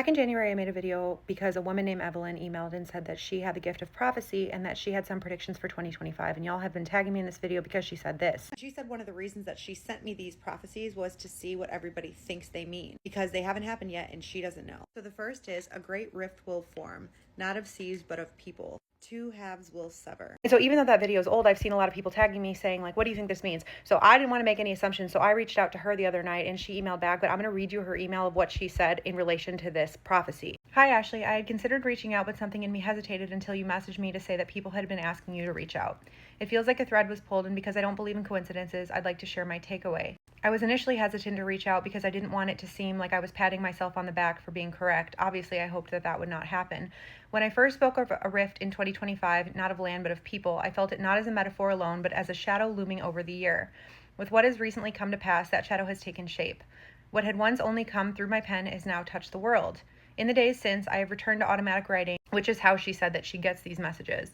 Back in January, I made a video because a woman named Evelyn emailed and said that she had the gift of prophecy and that she had some predictions for 2025. And y'all have been tagging me in this video because she said this. She said one of the reasons that she sent me these prophecies was to see what everybody thinks they mean because they haven't happened yet and she doesn't know. So the first is a great rift will form, not of seas, but of people. Two halves will sever. And so even though that video is old, I've seen a lot of people tagging me saying, like, what do you think this means? So I didn't want to make any assumptions. So I reached out to her the other night and she emailed back, but I'm going to read you her email of what she said in relation to this prophecy. Hi, Ashley. I had considered reaching out, but something in me hesitated until you messaged me to say that people had been asking you to reach out. It feels like a thread was pulled, and because I don't believe in coincidences, I'd like to share my takeaway. I was initially hesitant to reach out because I didn't want it to seem like I was patting myself on the back for being correct. Obviously, I hoped that that would not happen. When I first spoke of a rift in 2025, not of land but of people, I felt it not as a metaphor alone, but as a shadow looming over the year. With what has recently come to pass, that shadow has taken shape. What had once only come through my pen has now touched the world. In the days since, I have returned to automatic writing, which is how she said that she gets these messages,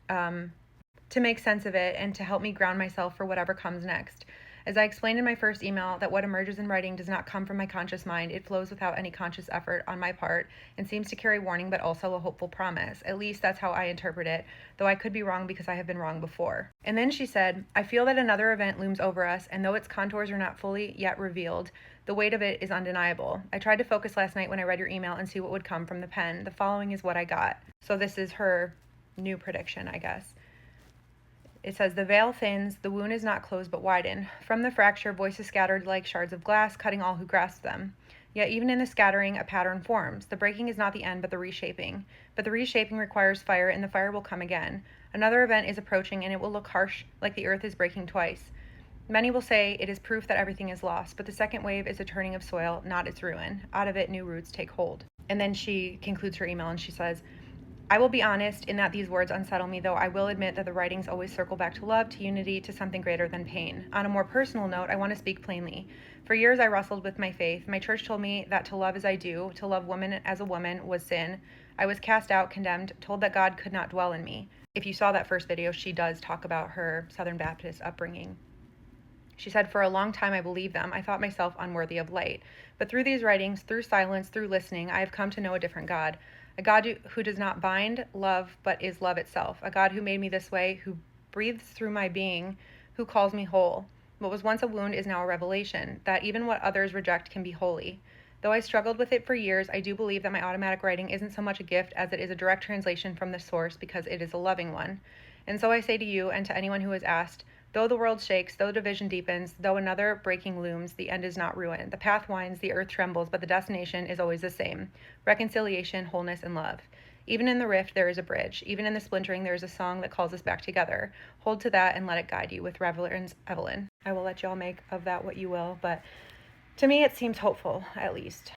to make sense of it and to help me ground myself for whatever comes next. As I explained in my first email, that what emerges in writing does not come from my conscious mind. It flows without any conscious effort on my part and seems to carry warning but also a hopeful promise. At least that's how I interpret it, though I could be wrong because I have been wrong before. And then she said, I feel that another event looms over us, and though its contours are not fully yet revealed, the weight of it is undeniable. I tried to focus last night when I read your email and see what would come from the pen. The following is what I got. So this is her new prediction, I guess. It says, the veil thins, the wound is not closed but widened. From the fracture, voices scattered like shards of glass, cutting all who grasp them. Yet even in the scattering, a pattern forms. The breaking is not the end, but the reshaping. But the reshaping requires fire, and the fire will come again. Another event is approaching, and it will look harsh, like the earth is breaking twice. Many will say it is proof that everything is lost, but the second wave is a turning of soil, not its ruin. Out of it, new roots take hold. And then she concludes her email, and she says, I will be honest in that these words unsettle me, though I will admit that the writings always circle back to love, to unity, to something greater than pain. On a more personal note, I want to speak plainly. For years, I wrestled with my faith. My church told me that to love as I do, to love woman as a woman, was sin. I was cast out, condemned, told that God could not dwell in me. If you saw that first video, she does talk about her Southern Baptist upbringing. She said, for a long time I believed them. I thought myself unworthy of light. But through these writings, through silence, through listening, I have come to know a different God. A God who does not bind love, but is love itself. A God who made me this way, who breathes through my being, who calls me whole. What was once a wound is now a revelation, that even what others reject can be holy. Though I struggled with it for years, I do believe that my automatic writing isn't so much a gift as it is a direct translation from the source because it is a loving one. And so I say to you and to anyone who has asked, though the world shakes, though division deepens, though another breaking looms, the end is not ruin. The path winds, the earth trembles, but the destination is always the same: reconciliation, wholeness, and love. Even in the rift, there is a bridge. Even in the splintering, there is a song that calls us back together. Hold to that and let it guide you. With reverence, Evelyn. I will let y'all make of that what you will, but to me, it seems hopeful, at least.